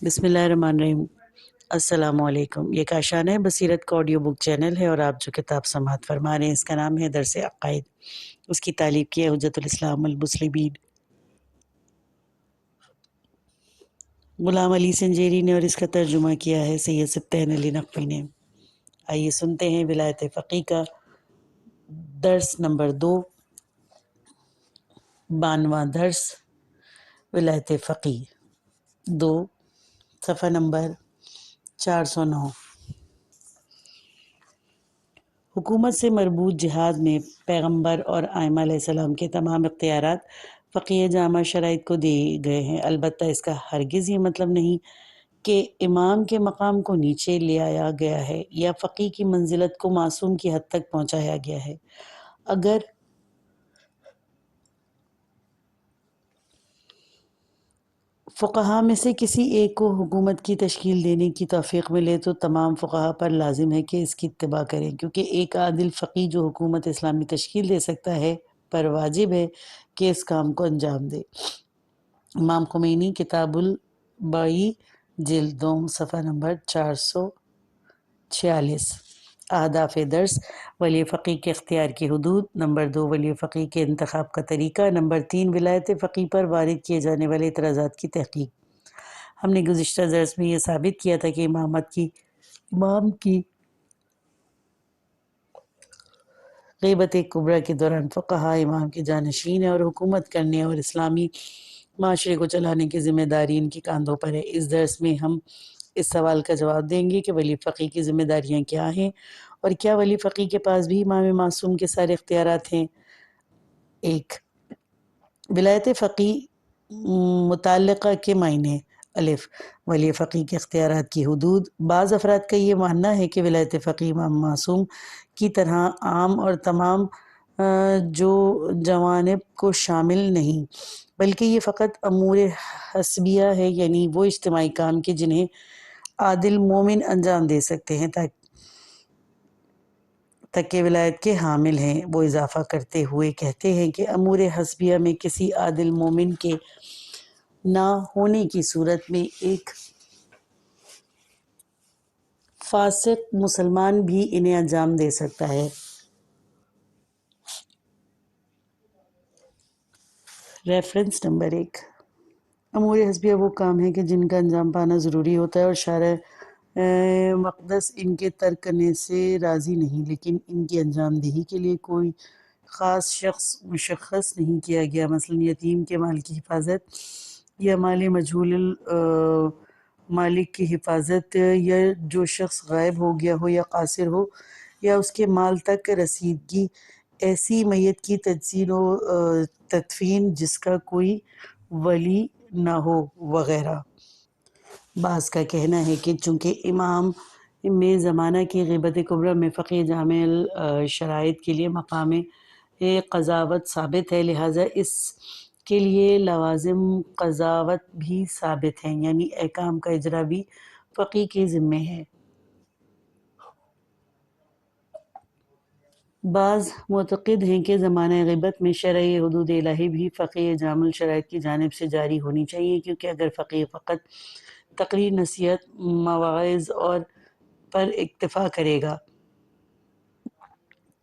بسم اللہ الرحمن الرحیم۔ السلام علیکم۔ یہ کاشانہ بصیرت کا آڈیو بک چینل ہے اور آپ جو کتاب سماعت فرما رہے ہیں اس کا نام ہے درس عقائد۔ اس کی تالیف کی ہے حجت الاسلام المسلمین غلام علی سنجیری نے، اور اس کا ترجمہ کیا ہے سید سبطین علی نقوی نے۔ آئیے سنتے ہیں ولایت فقیہ کا درس نمبر 2، 92واں درس، ولایت فقیہ 2، صفحہ نمبر 409۔ حکومت سے مربوط جہاد میں پیغمبر اور ائمہ علیہ السلام کے تمام اختیارات فقیہ جامع شرائط کو دیے گئے ہیں، البتہ اس کا ہرگز یہ مطلب نہیں کہ امام کے مقام کو نیچے لے آیا گیا ہے یا فقیہ کی منزلت کو معصوم کی حد تک پہنچایا گیا ہے۔ اگر فقہا میں سے کسی ایک کو حکومت کی تشکیل دینے کی توفیق ملے تو تمام فقہا پر لازم ہے کہ اس کی اتباع کریں، کیونکہ ایک عادل فقیہ جو حکومت اسلامی تشکیل دے سکتا ہے پر واجب ہے کہ اس کام کو انجام دے۔ امام خمینی، کتاب البعی، جلد 2، صفحہ نمبر 446۔ اہداف درس: ولی فقیہ کے اختیار کی حدود، نمبر 2 ولی فقیہ کے انتخاب کا طریقہ، نمبر 3 ولایت فقیہ پر وارد کیے جانے والے اعتراضات کی تحقیق۔ ہم نے گزشتہ درس میں یہ ثابت کیا تھا کہ امام کی غیبت کبریٰ کے دوران فقہا امام کے جانشین ہیں اور حکومت کرنے اور اسلامی معاشرے کو چلانے کی ذمہ داری ان کے کاندھوں پر ہے۔ اس درس میں ہم اس سوال کا جواب دیں گے کہ ولی فقیہ کی ذمہ داریاں کیا ہیں، اور کیا ولی فقیہ کے پاس بھی امام معصوم کے سارے اختیارات ہیں۔ 1، ولایت فقیہ متعلقہ کے معنی۔ الف، ولی فقیہ کے اختیارات کی حدود۔ بعض افراد کا یہ ماننا ہے کہ ولایت فقیہ امام معصوم کی طرح عام اور تمام جو جوانب کو شامل نہیں، بلکہ یہ فقط امور حسبیہ ہے، یعنی وہ اجتماعی کام کے جنہیں عادل مومن انجام دے سکتے ہیں تک کہ ولایت کے حامل ہیں۔ وہ اضافہ کرتے ہوئے کہتے ہیں کہ امور حسبیہ میں کسی عادل مومن کے نہ ہونے کی صورت میں ایک فاسق مسلمان بھی انہیں انجام دے سکتا ہے۔ Reference number 1۔ امور حسبیہ وہ کام ہیں کہ جن کا انجام پانا ضروری ہوتا ہے اور شارع مقدس ان کے ترک کرنے سے راضی نہیں، لیکن ان کی انجام دہی کے لیے کوئی خاص شخص مشخص نہیں کیا گیا، مثلا یتیم کے مال کی حفاظت یا مال مجہول مالک کی حفاظت، یا جو شخص غائب ہو گیا ہو یا قاصر ہو یا اس کے مال تک رسیدگی، ایسی میت کی تجسید و تدفین جس کا کوئی ولی نہ ہو، وغیرہ۔ بعض کا کہنا ہے کہ چونکہ امام میں زمانہ کی غیبت کبریٰ میں فقیہ جامع شرائط کے لیے مقام قضاوت ثابت ہے، لہٰذا اس کے لیے لوازم قضاوت بھی ثابت ہیں، یعنی احکام کا اجرا بھی فقیہ کے ذمہ ہے۔ بعض معتقد ہیں کہ زمانہ غیبت میں شرعی حدود الہی بھی فقیہ جامع الشرائط کی جانب سے جاری ہونی چاہیے، کیونکہ اگر فقیہ فقط تقریر، نصیحت، مواعظ اور پر اکتفا کرے گا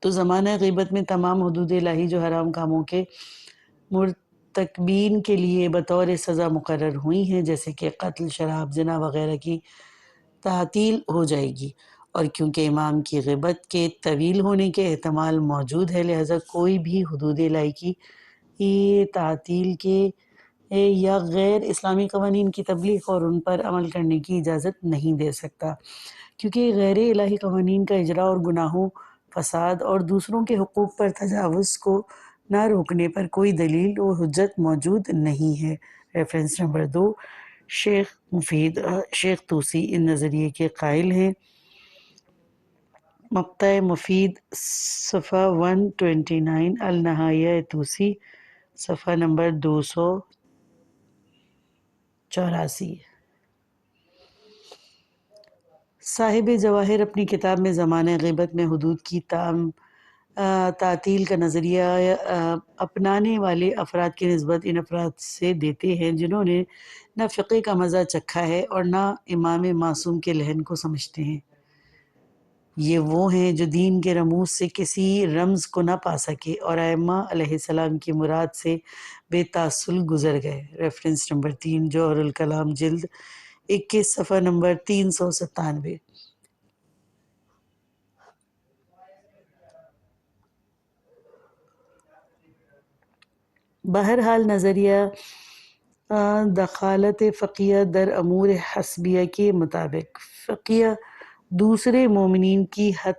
تو زمانہ غیبت میں تمام حدود الہی جو حرام کاموں کے مرتکبین کے لیے بطور سزا مقرر ہوئی ہیں، جیسے کہ قتل، شراب، زنا وغیرہ کی تعطیل ہو جائے گی، اور کیونکہ امام کی غیبت کے طویل ہونے کے احتمال موجود ہے، لہٰذا کوئی بھی حدود الہی کی تعطیل کے یا غیر اسلامی قوانین کی تبلیغ اور ان پر عمل کرنے کی اجازت نہیں دے سکتا، کیونکہ غیر الہی قوانین کا اجرا اور گناہوں، فساد اور دوسروں کے حقوق پر تجاوز کو نہ روکنے پر کوئی دلیل و حجت موجود نہیں ہے۔ Reference number 2۔ شیخ طوسی ان نظریے کے قائل ہیں۔ مقطع مفید، صفحہ 129، النہائیہ طوسی، صفحہ نمبر 284۔ صاحب جواہر اپنی کتاب میں زمانہ غیبت میں حدود کی تعطیل کا نظریہ اپنانے والے افراد کی نسبت ان افراد سے دیتے ہیں جنہوں نے نہ فقہ کا مزہ چکھا ہے اور نہ امام معصوم کے لحن کو سمجھتے ہیں۔ یہ وہ ہیں جو دین کے رموز سے کسی رمز کو نہ پا سکے اور ائمہ علیہ السلام کی مراد سے بے تعصل گزر گئے۔ ریفرنس نمبر 3، جوہر الکلام، جلد 21، صفحہ نمبر 397۔ بہرحال نظریہ دخالت فقیہ در امور حسبیہ کے مطابق فقیہ دوسرے مومنین کی حد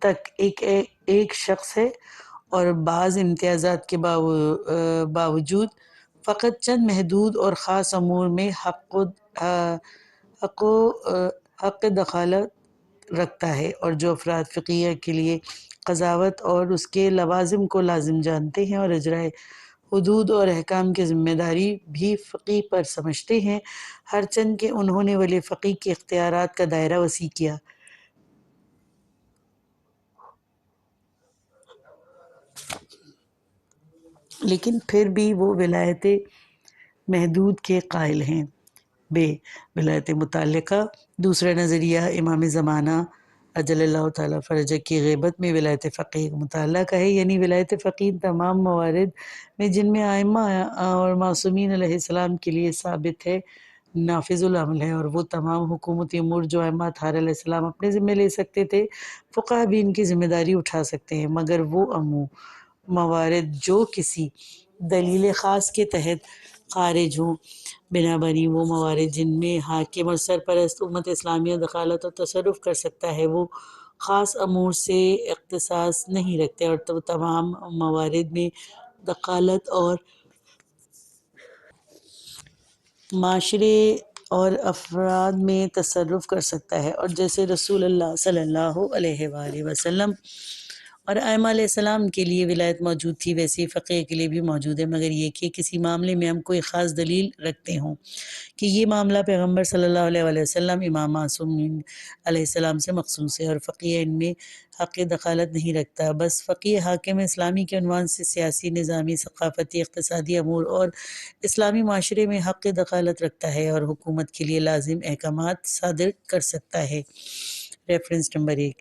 تک ایک شخص ہے اور بعض امتیازات کے باوجود فقط چند محدود اور خاص امور میں حق دخالت رکھتا ہے، اور جو افراد فقیہ کے لیے قضاوت اور اس کے لوازم کو لازم جانتے ہیں اور اجرائے حدود اور احکام کی ذمہ داری بھی فقہ پر سمجھتے ہیں، ہرچند کہ انہوں نے ولی فقہ کے اختیارات کا دائرہ وسیع کیا، لیکن پھر بھی وہ ولایت محدود کے قائل ہیں۔ ولایت متعلقہ۔ دوسرا نظریہ امام زمانہ اجل اللہ تعالیٰ فرجہ کی غیبت میں ولایت فقیہ متعلقہ ہے، یعنی ولایت فقیہ تمام موارد میں جن میں ائمہ اور معصومین علیہ السلام کے لیے ثابت ہے نافذ العمل ہے، اور وہ تمام حکومتی امور جو ائمہ اطہار علیہ السلام اپنے ذمہ لے سکتے تھے فقہا بھی ان کی ذمہ داری اٹھا سکتے ہیں، مگر وہ موارد جو کسی دلیل خاص کے تحت خارج ہوں، بنابراین وہ موارد جن میں حاکم اور سرپرست امت اسلامیہ دخالت اور تصرف کر سکتا ہے وہ خاص امور سے اختصاص نہیں رکھتے، اور تمام موارد میں دخالت اور معاشرے اور افراد میں تصرف کر سکتا ہے، اور جیسے رسول اللہ صلی اللہ علیہ وآلہ وسلم اور ائمہ علیہ السلام کے لیے ولایت موجود تھی، ویسے ہی فقہ کے لیے بھی موجود ہے، مگر یہ کہ کسی معاملے میں ہم کوئی خاص دلیل رکھتے ہوں کہ یہ معاملہ پیغمبر صلی اللہ علیہ وآلہ وسلم، امام معصوم علیہ السلام سے مخصوص ہے، اور فقیہ ان میں حق دخالت نہیں رکھتا۔ بس فقیہ حاکم اسلامی کے عنوان سے سیاسی، نظامی، ثقافتی، اقتصادی امور اور اسلامی معاشرے میں حق دخالت رکھتا ہے اور حکومت کے لیے لازم احکامات صادر کر سکتا ہے۔ Reference number 1۔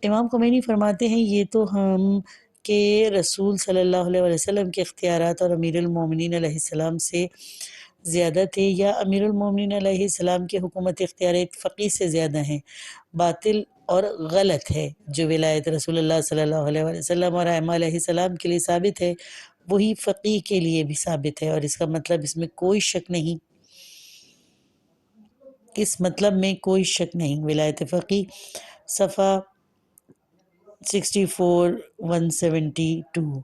امام خمینی فرماتے ہیں یہ تو ہم کہ رسول صلی اللہ علیہ وسلم کے اختیارات اور امیر المومنین علیہ السلام سے زیادہ تھے، یا امیر المومنین علیہ السلام کے حکومت اختیارات فقیہ سے زیادہ ہیں، باطل اور غلط ہے۔ جو ولایت رسول اللہ صلی اللہ علیہ وسلم اور ائمہ علیہ السلام کے لیے ثابت ہے وہی فقیہ کے لیے بھی ثابت ہے، اور اس کا مطلب اس میں کوئی شک نہیں، ولایت فقیہ، صفحہ 64-172۔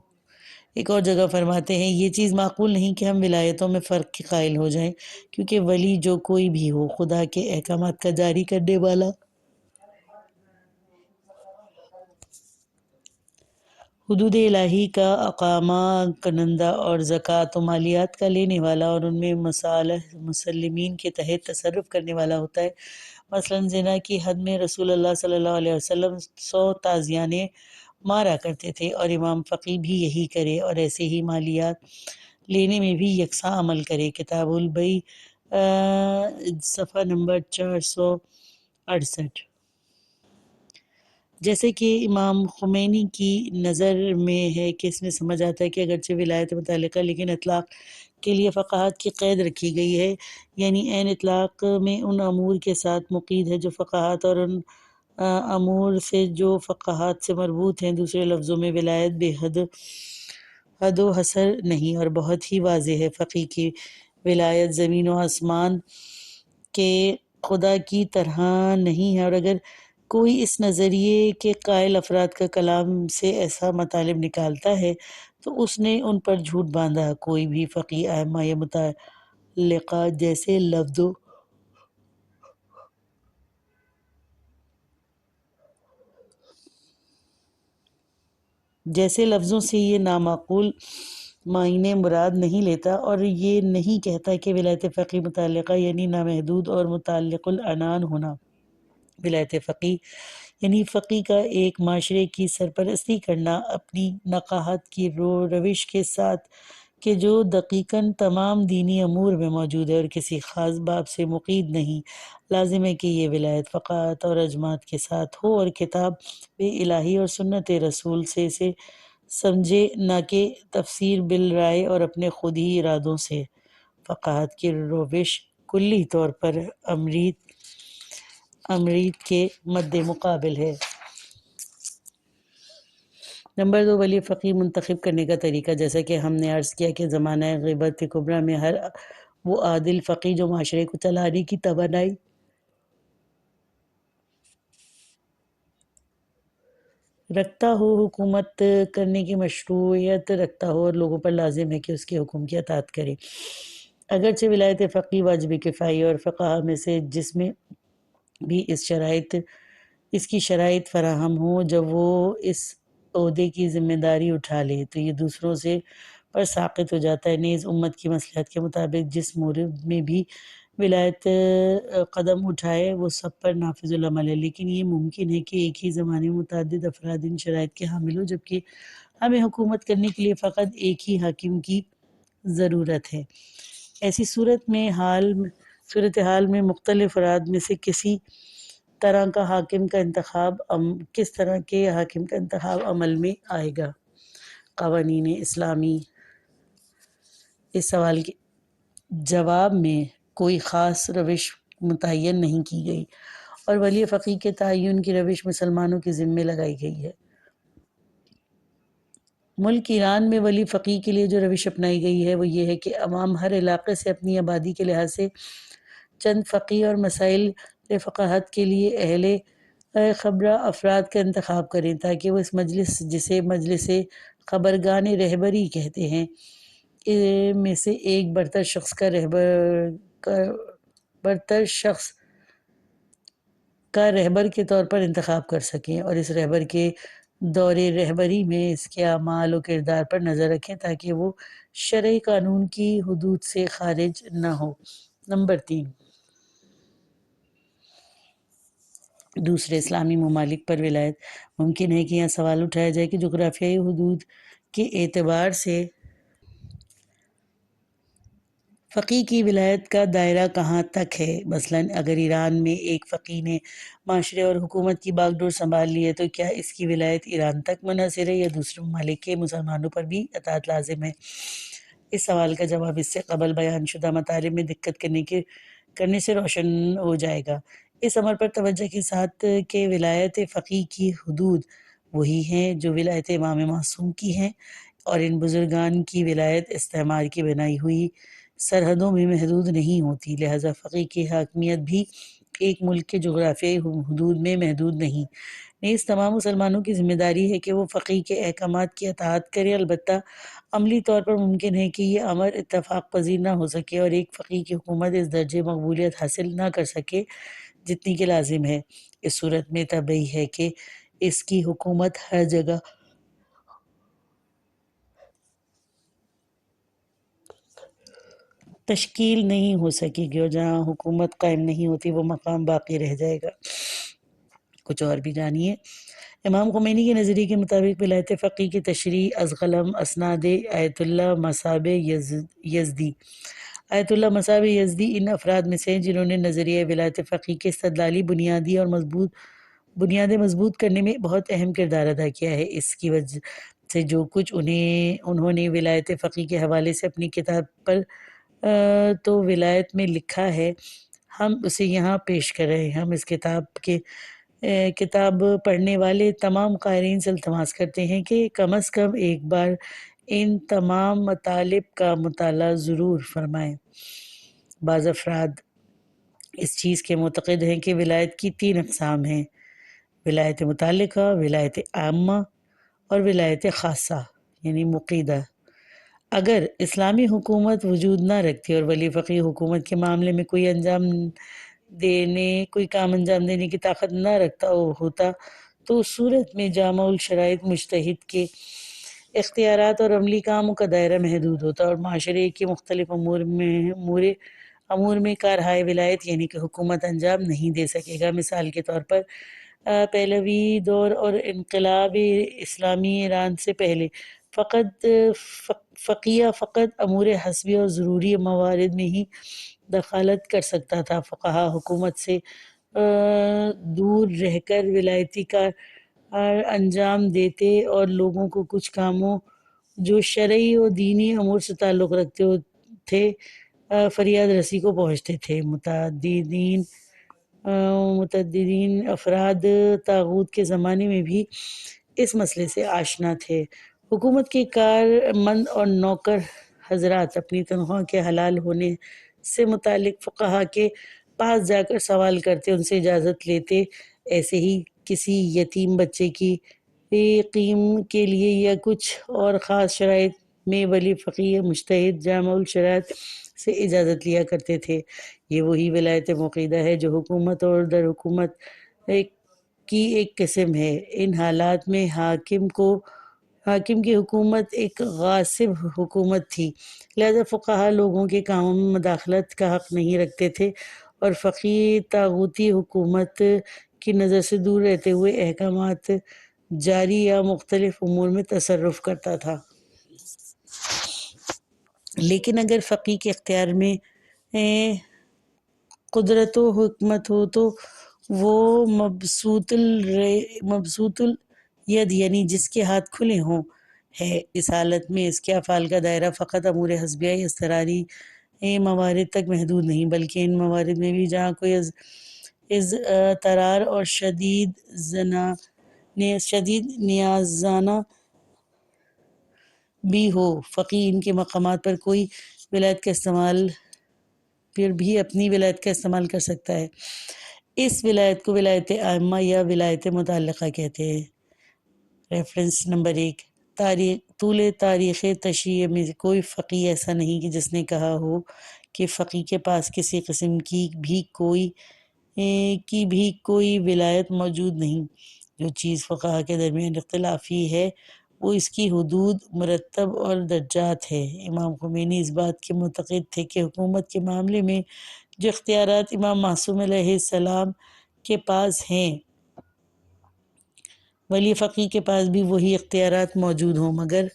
ایک اور جگہ فرماتے ہیں یہ چیز معقول نہیں کہ ہم ولایتوں میں فرق کے قائل ہو جائیں، کیونکہ ولی جو کوئی بھی ہو، خدا کے احکامات کا جاری کرنے والا، حدود الہی کا اقامہ کنندہ اور زکوٰۃ و مالیات کا لینے والا، اور ان میں مسلمین کے تحت تصرف کرنے والا ہوتا ہے۔ مثلاً زنا کی حد میں رسول اللہ صلی اللہ علیہ وسلم 100 تازیانے مارا کرتے تھے، اور امام فقیہ بھی یہی کرے، اور ایسے ہی مالیات لینے میں بھی یکساں عمل کرے۔ کتاب البیع، صفحہ نمبر 468۔ جیسے کہ امام خمینی کی نظر میں ہے کہ اس میں سمجھ آتا ہے کہ اگرچہ ولایت متعلقہ لیکن اطلاق کے لیے فقاہت کی قید رکھی گئی ہے، یعنی عین اطلاق میں ان امور کے ساتھ مقید ہے جو فقاہت، اور ان امور سے جو فقاہت سے مربوط ہیں۔ دوسرے لفظوں میں ولایت بے حد و حصر نہیں اور بہت ہی واضح ہے۔ فقیہ کی ولایت زمین و آسمان کے خدا کی طرح نہیں ہے، اور اگر کوئی اس نظریے کے قائل افراد کا کلام سے ایسا مطالب نکالتا ہے تو اس نے ان پر جھوٹ باندھا۔ کوئی بھی فقیہ ائمہ یا متعلقہ جیسے لفظوں سے یہ نامعقول معنی مراد نہیں لیتا، اور یہ نہیں کہتا کہ ولایت فقیہ متعلقہ یعنی نامحدود اور متعلق العنان ہونا، ولایت فقی یعنی فقی کا ایک معاشرے کی سرپرستی کرنا اپنی نقاہت کی روش کے ساتھ کہ جو دقیقاً تمام دینی امور میں موجود ہے اور کسی خاص باب سے مقید نہیں، لازم ہے کہ یہ ولایت فقاہت اور اجماعت کے ساتھ ہو اور کتاب الہی اور سنت رسول سے اسے سمجھے، نہ کہ تفسیر بالرائے اور اپنے خود ہی ارادوں سے۔ فقاہت کی روش کلی طور پر امریت کے مد مقابل ہے۔ نمبر 2، ولی فقی منتخب کرنے کا طریقہ۔ جیسا کہ ہم نے عرض کیا کہ زمانہ غیبت کبریٰ میں ہر وہ عادل فقی جو معاشرے کو چلانے کی توانائی رکھتا ہو، حکومت کرنے کی مشروعیت رکھتا ہو اور لوگوں پر لازم ہے کہ اس کے حکم کی اطاعت کرے۔ اگرچہ ولایت فقی واجب کفائی اور فقہا میں سے جس میں بھی اس کی شرائط فراہم ہوں، جب وہ اس عہدے کی ذمہ داری اٹھا لے تو یہ دوسروں سے پر ساقط ہو جاتا ہے۔ نیز امت کی مصلحت کے مطابق جس مورد میں بھی ولایت قدم اٹھائے وہ سب پر نافذ العمل ہے، لیکن یہ ممکن ہے کہ ایک ہی زمانے میں متعدد افراد ان شرائط کے حامل ہوں، جبکہ ہمیں حکومت کرنے کے لیے فقط ایک ہی حاکم کی ضرورت ہے۔ ایسی صورتحال میں مختلف افراد میں سے کس طرح کے حاکم کا انتخاب عمل میں آئے گا؟ قوانین اسلامی اس سوال کے جواب میں کوئی خاص روش متعین نہیں کی گئی اور ولی فقی کے تعین کی روش مسلمانوں کے ذمے لگائی گئی ہے۔ ملک ایران میں ولی فقی کے لیے جو روش اپنائی گئی ہے وہ یہ ہے کہ عوام ہر علاقے سے اپنی آبادی کے لحاظ سے چند فقی اور مسائل فقاہت کے لیے اہل خبرہ افراد کا انتخاب کریں تاکہ وہ اس مجلس جسے مجلس خبرگان رہبری کہتے ہیں میں سے ایک برتر شخص کا رہبر کے طور پر انتخاب کر سکیں اور اس رہبر کے دور رہبری میں اس کے اعمال و کردار پر نظر رکھیں تاکہ وہ شرعی قانون کی حدود سے خارج نہ ہو۔ نمبر 3، دوسرے اسلامی ممالک پر ولایت۔ ممکن ہے کہ یہاں سوال اٹھایا جائے کہ جغرافیائی حدود کے اعتبار سے فقی کی ولایت کا دائرہ کہاں تک ہے؟ مثلاً اگر ایران میں ایک فقی نے معاشرے اور حکومت کی باغ ڈور سنبھال لی ہے تو کیا اس کی ولایت ایران تک منحصر ہے یا دوسرے ممالک کے مسلمانوں پر بھی اطاعت لازم ہے؟ اس سوال کا جواب اس سے قبل بیان شدہ مطالب میں دقت کرنے سے روشن ہو جائے گا۔ اس امر پر توجہ کے ساتھ کہ ولایت فقی کی حدود وہی ہیں جو ولایت امام معصوم کی ہیں اور ان بزرگان کی ولایت استعمار کی بنائی ہوئی سرحدوں میں محدود نہیں ہوتی، لہذا فقی کی حاکمیت بھی ایک ملک کے جغرافیائی حدود میں محدود نہیں۔ نیز تمام مسلمانوں کی ذمہ داری ہے کہ وہ فقی کے احکامات کی اطاعت کریں، البتہ عملی طور پر ممکن ہے کہ یہ امر اتفاق پذیر نہ ہو سکے اور ایک فقی کی حکومت اس درجے مقبولیت حاصل نہ کر سکے جتنی کہ لازم ہے۔ اس صورت میں طبیعی ہے کہ اس کی حکومت ہر جگہ تشکیل نہیں ہو سکے گی اور جہاں حکومت قائم نہیں ہوتی وہ مقام باقی رہ جائے گا۔ کچھ اور بھی جانیے۔ امام خمینی کے نظریے کے مطابق ولایت فقی کی تشریح از قلم اسناد آیت اللہ مصعب یزدی۔ آیت اللہ مصعب یزدی ان افراد میں سے ہیں جنہوں نے نظریہ ولایت فقی کے استدلالی بنیادیں مضبوط کرنے میں بہت اہم کردار ادا کیا ہے۔ اس کی وجہ سے جو کچھ انہوں نے ولایت فقی کے حوالے سے اپنی کتاب پر تو ولایت میں لکھا ہے ہم اسے یہاں پیش کر رہے ہیں۔ ہم اس کتاب پڑھنے والے تمام قارئین سے التماس کرتے ہیں کہ کم از کم ایک بار ان تمام مطالب کا مطالعہ ضرور فرمائیں۔ بعض افراد اس چیز کے معتقد ہیں کہ ولایت کی 3 اقسام ہیں: ولایت متعلقہ، ولایت عامہ اور ولایت خاصہ یعنی مقیدہ۔ اگر اسلامی حکومت وجود نہ رکھتی اور ولی فقی حکومت کے معاملے میں کوئی کام انجام دینے کی طاقت نہ رکھتا ہوتا تو اس صورت میں جامع الشرائط مجتہد کے اختیارات اور عملی کاموں کا دائرہ محدود ہوتا اور معاشرے کے مختلف امور امور میں کارہائے ولایت یعنی کہ حکومت انجام نہیں دے سکے گا۔ مثال کے طور پر پہلوی دور اور انقلاب اسلامی ایران سے پہلے فقط امور حسبی اور ضروری موارد میں ہی دخالت کر سکتا تھا۔ فقہا حکومت سے دور رہ کر ولایتی کار انجام دیتے اور لوگوں کو کچھ کاموں جو شرعی اور دینی امور سے تعلق رکھتے تھے فریاد رسی کو پہنچتے تھے۔ متعددین افراد طاغوت کے زمانے میں بھی اس مسئلے سے آشنا تھے۔ حکومت کے کارمند اور نوکر حضرات اپنی تنخواہ کے حلال ہونے سے متعلق فقہا کے پاس جا کر سوال کرتے، ان سے اجازت لیتے۔ ایسے ہی کسی یتیم بچے کی قیم کے لیے یا کچھ اور خاص شرائط میں ولی فقیہ مجتہد جامع الشرائط سے اجازت لیا کرتے تھے۔ یہ وہی ولایت مقیدہ ہے جو حکومت اور در حکومت کی ایک قسم ہے۔ ان حالات میں حاکم کی حکومت ایک غاصب حکومت تھی، لہذا فقہا لوگوں کے کاموں میں مداخلت کا حق نہیں رکھتے تھے اور فقیہ طاغوتی حکومت کی نظر سے دور رہتے ہوئے احکامات جاری یا مختلف امور میں تصرف کرتا تھا۔ لیکن اگر فقیہ کے اختیار میں قدرت و حکمت ہو تو وہ مبسوط الید یعنی جس کے ہاتھ کھلے ہوں ہے۔ اس حالت میں اس کے افعال کا دائرہ فقط امور حسبیہ یا اضطراری موارد تک محدود نہیں، بلکہ ان موارد میں بھی جہاں کوئی اضطرار اور شدید نیازانہ بھی ہو، فقیہ ان کے مقامات پر کوئی ولایت کا استعمال پھر بھی اپنی ولایت کا استعمال کر سکتا ہے۔ اس ولایت کو ولایت عامہ یا ولایت متعلقہ کہتے ہیں۔ ریفرنس نمبر 1 طول تاریخ تشریع میں کوئی فقیہ ایسا نہیں کہ جس نے کہا ہو کہ فقیہ کے پاس کسی قسم کی بھی کوئی ولایت موجود نہیں۔ جو چیز فقہا کے درمیان اختلافی ہے وہ اس کی حدود، مراتب اور درجات ہے۔ امام خمینی اس بات کے معتقد تھے کہ حکومت کے معاملے میں جو اختیارات امام معصوم علیہ السلام کے پاس ہیں، ولی فقیہ کے پاس بھی وہی اختیارات موجود ہوں، مگر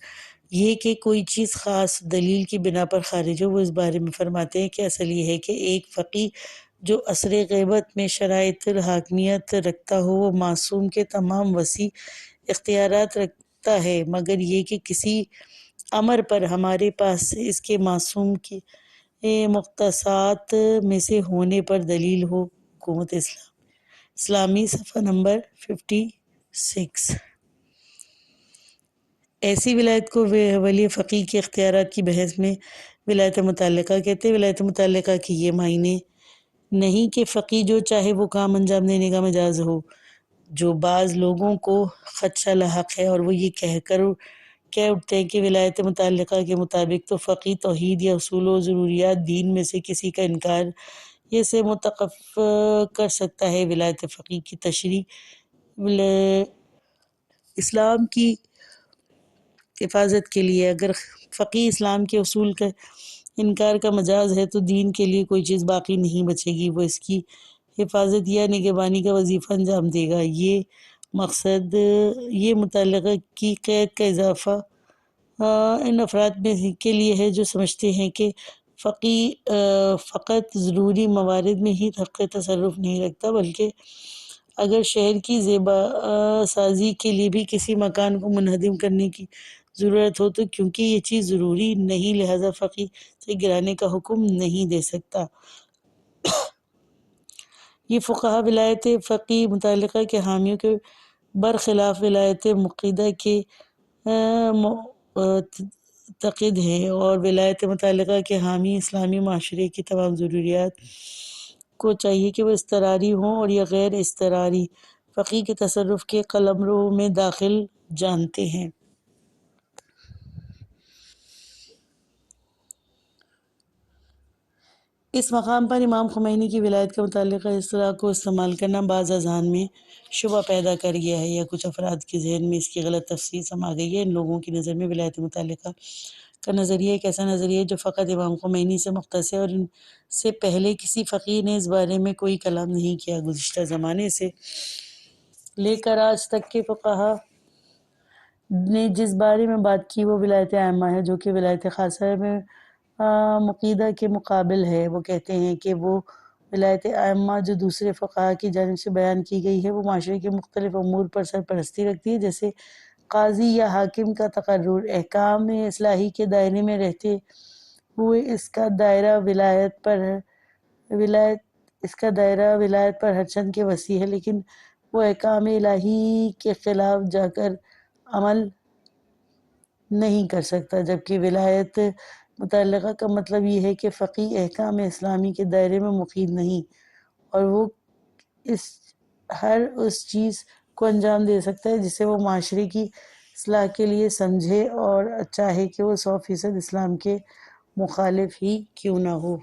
یہ کہ کوئی چیز خاص دلیل کی بنا پر خارج ہو۔ وہ اس بارے میں فرماتے ہیں کہ اصل یہ ہے کہ ایک فقیہ جو عصر غیبت میں شرائط حاکمیت رکھتا ہو وہ معصوم کے تمام وسیع اختیارات رکھتا ہے، مگر یہ کہ کسی امر پر ہمارے پاس اس کے معصوم کے مختصات میں سے ہونے پر دلیل ہو۔ حکومت اسلامی صفحہ نمبر 56۔ ایسی ولایت کو ولی فقیہ کے اختیارات کی بحث میں ولایت متعلقہ کہتے ہیں۔ ولایت متعلقہ کی یہ معنی نہیں کہ فقیہ جو چاہے وہ کام انجام دینے کا مجاز ہو۔ جو بعض لوگوں کو خدشہ لاحق ہے اور وہ یہ کہہ اٹھتے ہیں کہ ولایت متعلقہ کے مطابق تو فقیہ توحید یا اصول و ضروریات دین میں سے کسی کا انکار یہ سے متوقف کر سکتا ہے۔ ولایت فقیہ کی تشریح اسلام کی حفاظت کے لیے۔ اگر فقیہ اسلام کے اصول کا انکار کا مجاز ہے تو دین کے لیے کوئی چیز باقی نہیں بچے گی، وہ اس کی حفاظت یا نگہبانی کا وظیفہ انجام دے گا۔ یہ مقصد یہ متعلقہ کی قید کا اضافہ ان افراد میں کے لیے ہے جو سمجھتے ہیں کہ فقیہ فقط ضروری موارد میں ہی حق تصرف نہیں رکھتا، بلکہ اگر شہر کی زیبا سازی کے لیے بھی کسی مکان کو منہدم کرنے کی ضرورت ہو تو کیونکہ یہ چیز ضروری نہیں لہذا فقیہ سے گرانے کا حکم نہیں دے سکتا۔ یہ فقہا ولایت فقیہ متعلقہ کے حامیوں کے برخلاف ولایت مقیدہ کے معتقد ہیں، اور ولایت متعلقہ کے حامی اسلامی معاشرے کی تمام ضروریات کو چاہیے کہ وہ اضطراری ہوں اور یا غیر اضطراری فقیہ کے تصرف کے قلمرو میں داخل جانتے ہیں۔ اس مقام پر امام خمینی کی ولایت کے متعلقہ اصطلاح کو استعمال کرنا بعض اذہان میں شبہ پیدا کر گیا ہے یا کچھ افراد کے ذہن میں اس کی غلط تفسیر سما گئی ہے۔ ان لوگوں کی نظر میں ولایت متعلقہ کا نظریہ ایک ایسا نظریہ ہے جو فقط امام خمینی سے مختص ہے، اور ان سے پہلے کسی فقیر نے اس بارے میں کوئی کلام نہیں کیا۔ گزشتہ زمانے سے لے کر آج تک کے فقہا نے جس بارے میں بات کی وہ ولایت عامہ ہے، جو کہ ولایت خاصہ میں مقیدہ کے مقابل ہے۔ وہ کہتے ہیں کہ وہ ولایت عامہ جو دوسرے فقہا کی جانب سے بیان کی گئی ہے وہ معاشرے کے مختلف امور پر سرپرستی رکھتی ہے، جیسے قاضی یا حاکم کا تقرر، احکام اصلاحی کے دائرے میں رہتے ہوئے اس کا دائرہ ولایت پر ہرچند کے وسیع ہے، لیکن وہ احکام الہی کے خلاف جا کر عمل نہیں کر سکتا، جبکہ ولایت متعلقہ کا مطلب یہ ہے کہ فقیہ احکام اسلامی کے دائرے میں مقید نہیں، اور وہ ہر اس چیز کو انجام دے سکتا ہے جسے وہ معاشرے کی اصلاح کے لیے سمجھے، اور چاہے کہ وہ 100% اسلام کے مخالف ہی کیوں نہ ہو۔